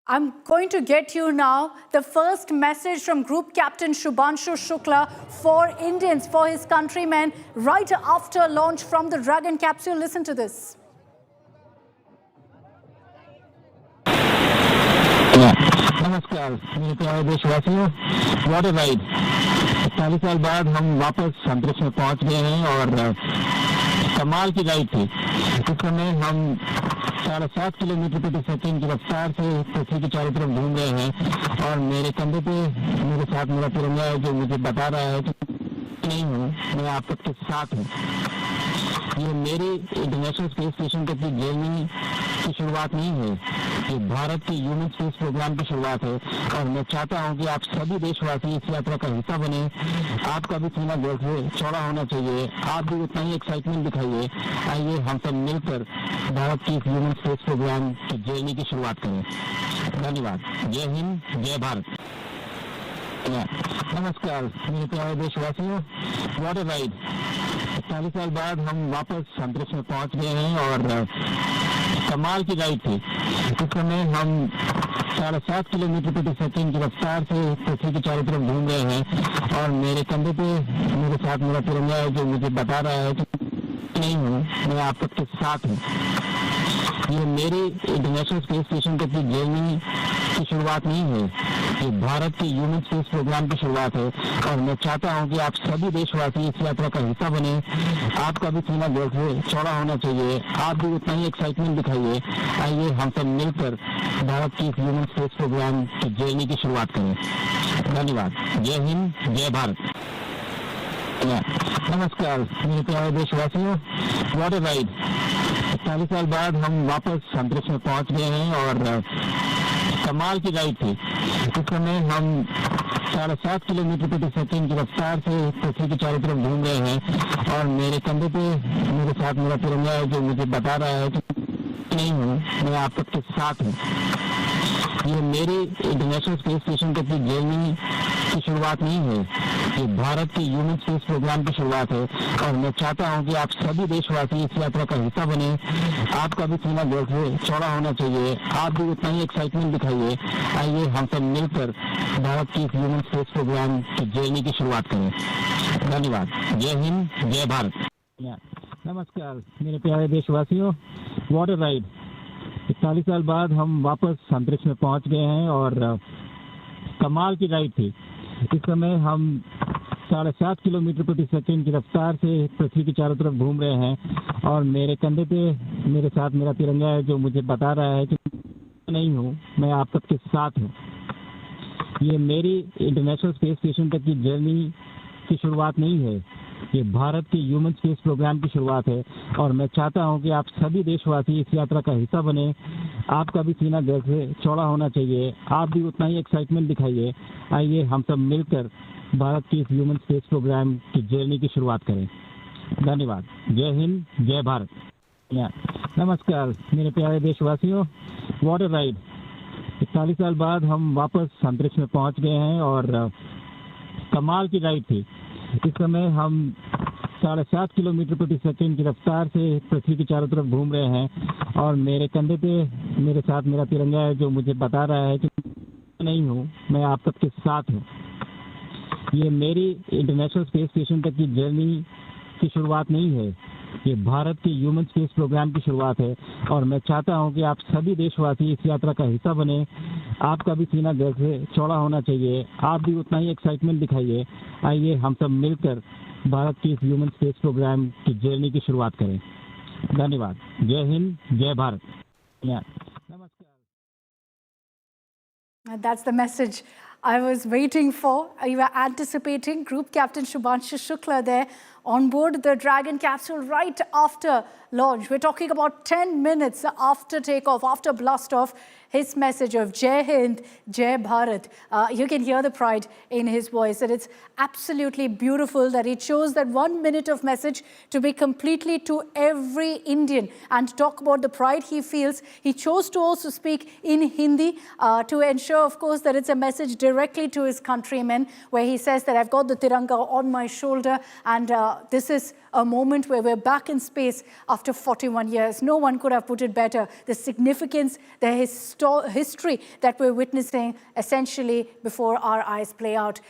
I'm going to get you now the first message from Group Captain Shubhanshu Shukla for Indians, for his countrymen, right after launch from the Dragon capsule. Listen to this. नमस्कार मेरे प्यारे देशवासियों, what a ride. 40 साल बाद हम वापस अंतरिक्ष में पहुंच गए हैं और कमाल की राइड थी। इस समय हम 7.5 किलोमीटर प्रति सेकंड की रफ्तार से पृथ्वी के चारों तरफ घूम रहे हैं और मेरे कंधे पे मेरे साथ मेरा तिरंगा है जो मुझे बता रहा है कि नहीं हूँ, मैं आप सबके साथ हूँ। ये मेरी इंटरनेशनल स्पेस स्टेशन तक की जर्नी की शुरुआत नहीं है, ये भारत के ह्यूमन स्पेस प्रोग्राम की शुरुआत है और मैं चाहता हूं कि आप सभी देशवासी इस यात्रा का हिस्सा बने। आपका भी सीना गर्व से चौड़ा होना चाहिए, आप भी उतना ही एक्साइटमेंट दिखाइए। आइए हम सब मिलकर भारत की ह्यूमन स्पेस प्रोग्राम की जर्नी की शुरुआत करें। धन्यवाद। जय हिंद, जय भारत। नमस्कार मेरे प्यारे देशवासियों, व्हाट अ राइड। 40 साल बाद हम वापस अंतरिक्ष में पहुंच गए हैं और कमाल की राइड थी। इस समय हम 7.5 किलोमीटर प्रति सेकंड की रफ्तार से पृथ्वी के चारों तरफ घूम रहे हैं और मेरे कंधे पे मेरे साथ मेरा तिरंगा है जो मुझे बता रहा है कि नहीं हूँ, मैं आप सबके साथ हूँ। ये मेरी इंटरनेशनल स्पेस स्टेशन तक की जर्नी की शुरुआत नहीं है, ये भारत के ह्यूमन स्पेस प्रोग्राम की शुरुआत है और मैं चाहता हूं कि आप सभी देशवासी इस यात्रा का हिस्सा बने। आपका भी सीना गर्व से चौड़ा होना चाहिए, आप भी उतना ही एक्साइटमेंट दिखाइए। आइए हम सब मिलकर भारत की ह्यूमन स्पेस प्रोग्राम की जर्नी की शुरुआत करें। धन्यवाद। जय हिंद, जय भारत। नमस्कार मेरे प्यारे देशवासियों, व्हाट अ राइड। 40 साल बाद हम वापस अंतरिक्ष में पहुंच गए हैं और कमाल की राइड थी। इस समय हम 7.5 किलोमीटर प्रति सेकंड की रफ्तार से पृथ्वी के चारों तरफ घूम रहे हैं और मेरे कंधे पे मेरे साथ मेरा तिरंगा है जो मुझे बता रहा है कि नहीं हूँ, मैं आप सबके साथ हूँ। ये मेरी इंटरनेशनल स्पेस स्टेशन तक की जर्नी की शुरुआत नहीं है, ये भारत के ह्यूमन स्पेस प्रोग्राम की शुरुआत है और मैं चाहता हूं कि आप सभी देशवासी इस यात्रा का हिस्सा बने। आपका भी सीना गर्व से चौड़ा होना चाहिए, आप भी उतना ही एक्साइटमेंट दिखाइए। आइए हम सब मिलकर भारत की ह्यूमन स्पेस प्रोग्राम की जर्नी की शुरुआत करें। धन्यवाद। जय हिंद, जय भारत। नमस्कार मेरे प्यारे देशवासियों, व्हाट अ राइड। 40 साल बाद हम वापस अंतरिक्ष में पहुंच गए हैं और कमाल की राइड थी। इस समय हम 7.5 किलोमीटर प्रति सेकंड की रफ्तार से पृथ्वी के चारों तरफ घूम रहे हैं और मेरे कंधे पे मेरे साथ मेरा तिरंगा है जो मुझे बता रहा है कि नहीं हूँ, मैं आप सबके साथ हूँ। ये मेरी इंटरनेशनल स्पेस स्टेशन तक की जर्नी की शुरुआत नहीं है, ये भारत के ह्यूमन स्पेस प्रोग्राम की शुरुआत है और मैं चाहता हूं कि आप सभी देशवासी इस यात्रा का हिस्सा बने। आपका भी सीना गर्व से चौड़ा होना चाहिए, आप भी उतना ही एक्साइटमेंट दिखाइए। आइए हम सब मिलकर भारत की ह्यूमन स्पेस प्रोग्राम की जर्नी की शुरुआत करें। धन्यवाद। जय हिंद, जय भारत। नमस्कार मेरे प्यारे देशवासियों, व्हाट अ राइड। 40 साल बाद हम वापस अंतरिक्ष में पहुंच गए हैं और कमाल की राइड थी। इस समय हम 7.5 किलोमीटर प्रति सेकंड की रफ्तार से पृथ्वी के चारों तरफ घूम रहे हैं और मेरे कंधे पे मेरे साथ मेरा तिरंगा है जो मुझे बता रहा है कि नहीं हूँ, मैं आप सबके साथ हूँ। ये मेरी इंटरनेशनल स्पेस स्टेशन तक की जर्नी की शुरुआत नहीं है, ये भारत के ह्यूमन स्पेस प्रोग्राम की शुरुआत है और मैं चाहता हूं कि आप सभी देशवासी इस यात्रा का हिस्सा बने। आपका भी सीना गर्व से चौड़ा होना चाहिए, आप भी उतना ही एक्साइटमेंट दिखाइए। आइए हम सब मिलकर भारत की ह्यूमन स्पेस प्रोग्राम की जर्नी की शुरुआत करें। धन्यवाद। जय हिंद, जय भारत। नमस्कार। That's the message I was waiting for. You were anticipating. Group Captain Shubhanshu Shukla there on board the Dragon capsule right after launch. We're talking about 10 minutes after takeoff, after blast off. His message of Jai Hind, Jai Bharat. You can hear the pride in his voice, and it's absolutely beautiful that he chose that 1 minute of message to be completely to every Indian and talk about the pride he feels. He chose to also speak in Hindi to ensure, of course, that it's a message directly to his countrymen, where he says that I've got the Tiranga on my shoulder and this is a moment where we're back in space after 41 years. No one could have put it better. The significance, the history that we're witnessing essentially before our eyes play out.